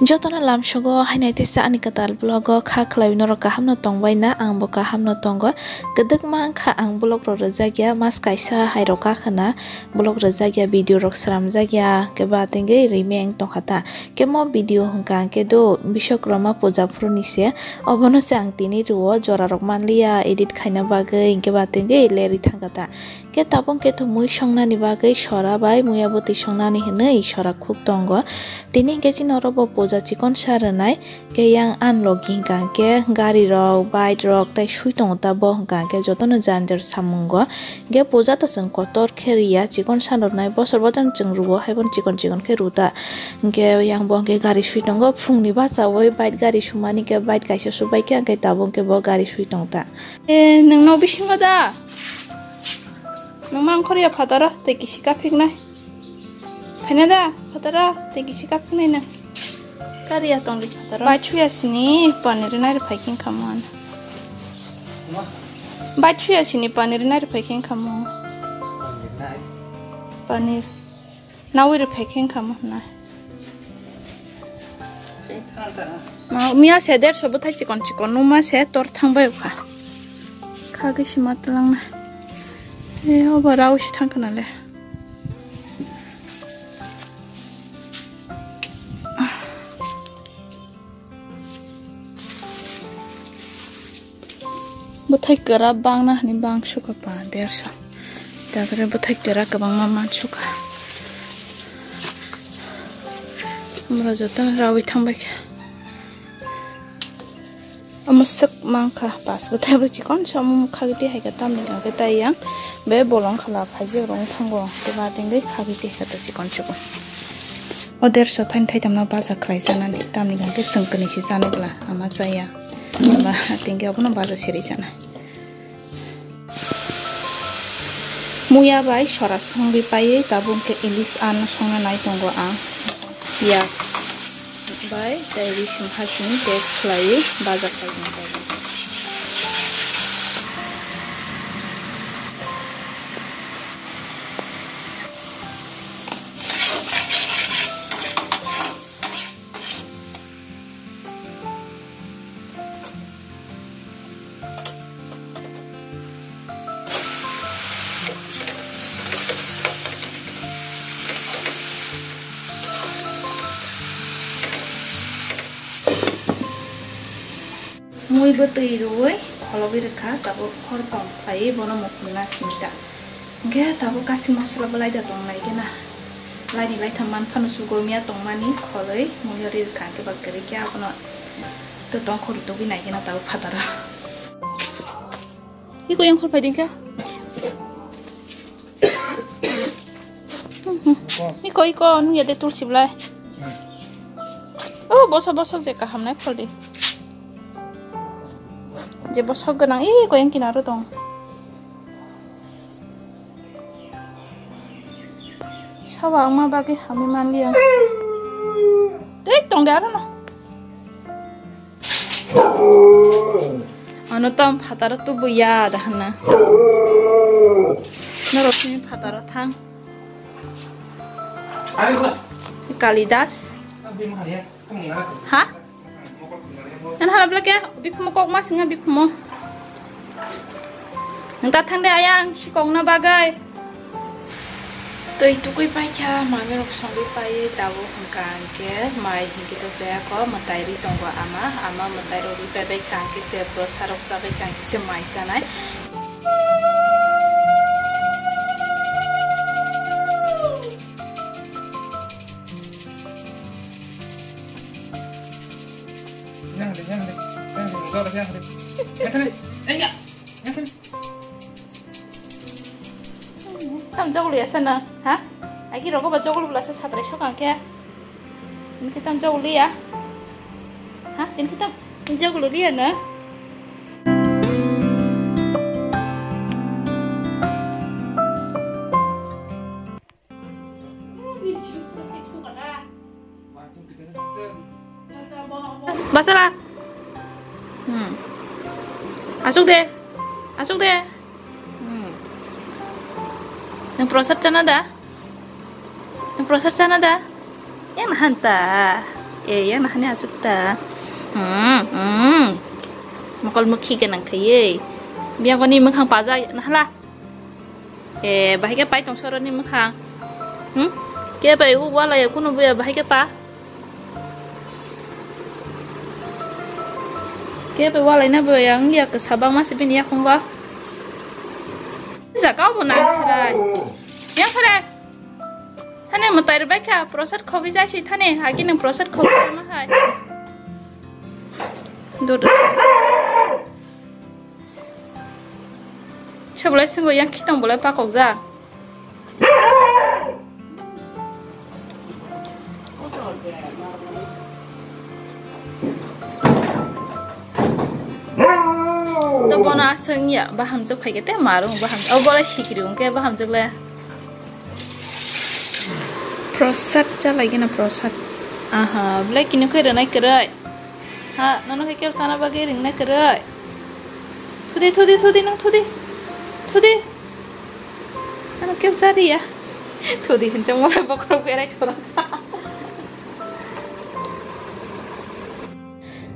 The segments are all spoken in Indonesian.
Jotona lamsogo hainai tisa ani katal blogo kha khlai noro kaham no tongbai na ang bo kaham no tongo gedek ma kha ang blog ro rajagya mas kaisa hairo ka khana blog rajagya video rok sramjagya ke ba tenge remeng tongkhata kemo video hungka ke do bishokrama puja fruni se obono se ang tini ruo jora rok manliya edit khaina bagai ke ba tenge leri thangata ke tabong ke to mui songna ni bagai sora bai muya boti songna ni hinai sora khuk tongo tini ke chinoro bo puja chikon saranai ke yang unlogging ka ke gari rok bike rok tai sui tong ta bo ka ke jotono janjar samungo ge puja to sing kotor kheriya chikon sanornai bosor bojan chung ruo haibon chikon chikon ke ruta ge yang bo ke gari sui tongo phungni basa oi bike gari sumani ke bike kaisa subai ke ke tabong ke bo gari sui tong ta ningno bisingo da nang khoriya phatara te kisi ka phiknai Penada, patara, tegi sikap nai na. Kari atong di patara. Bacu ya sini, panir nai packing kamu. Bacu ya sini panir nai packing kamu. Panir. Now we packing kamu na. Mau mia seder sobat hai cikon cikon numa saya tor thang bayu ka. Kage simat lang na. Oba raush thang kanale. Butai kera bang na ni bang suka pa dersa. Dagre butai kera ke bang mama suka. Amra jotan rawi thambak. Amasak mangka pas butai bro cikon samu khagiti hai katam ni ga ta yang be bolong khala phaji rong thango te ba tingai khagiti kata cikon cikon. Oder so thain thai tamna baza khlai sana ni tam ni ga ke sangkani si sana bla ama saya. Ba tinggi apa nang baza siri sana. Muya bai sora songbi pai tabung ke ilis an songna nai tonggo a. Yes. Bai dari simhasuni test khlai baza khlai. Mui betui ruai, kalau birka tabu korpong play bono mukuna simita. Ge tabu kasih masalah belai datang lagi na. Lagi lagi teman panusu gomia tongmani kolai mui birka ke bageri ke apa no. Tu tong koru tu gini lagi na tabu patara. Iko yang kau paling ke? Iko nu ya de tulsi belai. Oh bosok je kaham naik kol di. Je bosok ganang ko yang kinaro tong. Sawang ma bagi kami mandi yang. Dek tong daro no. Anu tam patara tu buya dahana. Narosini patara thang. Kalidas. Hah? Nan halap lagi ya, bikumo kok mas nggak bikumo. Nang tatang deh ayang si kong na bagay. Tuh itu kui pakai mami rok songli pakai tahu hengkang ke, mai hingga saya kok mentai di tonggo ama mentai rori bebek kangke saya berusaha rok sampai kangke saya mai sana. Tam jauh lihat sana, hah? Lagi rokok baca jauh belas satria shokan ke? Ini kita jauh lihat, hah? Ini kita jauh lihat na? Masalah? Asuk deh. Nang proses cana dah. Yang hanta. yang nah ni ajuk ta makal mukhi ke nang khai biang ko ni mukhang pa ja nah la bahai ke pai tong soro ni mukhang ke pai u wala ya kuno buya bahai ke pa ke pai wala na buya yang ya ke sabang masih bin ya kongga za kau bu nang sirai yang pare thane mutai bai ka prosat khogi jai si thane hagi nang prosat khogi ma hai do Sebelah sungguh yang kita boleh pakok za. To bona aseng ya baham jek phai ke te marung baham oh boleh sikirung ke baham jek le. Prosat cha lagi na prosat. Aha, boleh kini ke renai kerai. Ha, nono ke sana bagi ring na kerai. Thudi nang thudi. Thudi, ano kau cari ya? Thudi hanya mulai bakar berai orang.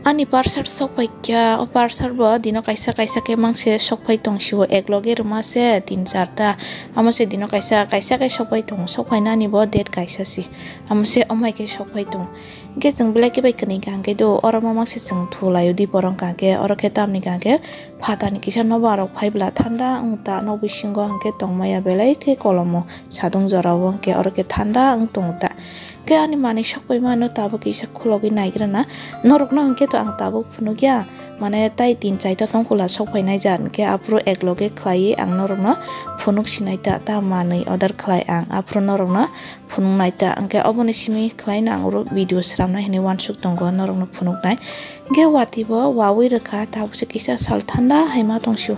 Ani parsar sok pai kya, o parsar bo dino kaisa ke mangse sok pai tong shiwo ekloge rumah se 3-4 ta, amose dino kaisa ke sok pai tong, sok pai nani bo det kaisa si, amose omai ke sok pai tong. Ke jeng belai ke bai keni kangke do, orang mangse jeng thulayu di porong kangke, orang ke tam ni kangke, phata ni kisah no barok pai bela thanda, ngta no bisingo angke tong maya belai ke kolomo, sadung jorawo angke orang ke thanda ang tong ta. Ke ani mani sok pai mano tabo kisah kulogi naigrana, norok no angke to ang tabo punugya, mana tai 3-4 tong kula sok pai naijan ke apro ekloge klai ang norok no punuk sinaita ta mani order klai ang apro norok no punung naita angke oboni simi klai na ang video sram na hini wansuk tonggo norok no punuk nai ke wati bo wawi rekha tabo se kisah sal thanda haima tongshu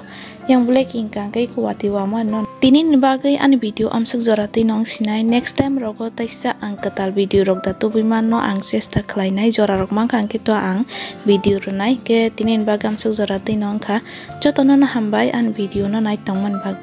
yang boleh kingkang kai ku wati wama non tini ni bagai ani video amsak jorati nong sinai next time rogo taisa ang katal video rok da tu biman no ang sesta klai nai jora rok mang kang kito ang video runai ke tini ni bagai amsak jorati nong kha jotono na hambai an video no nai tongman bag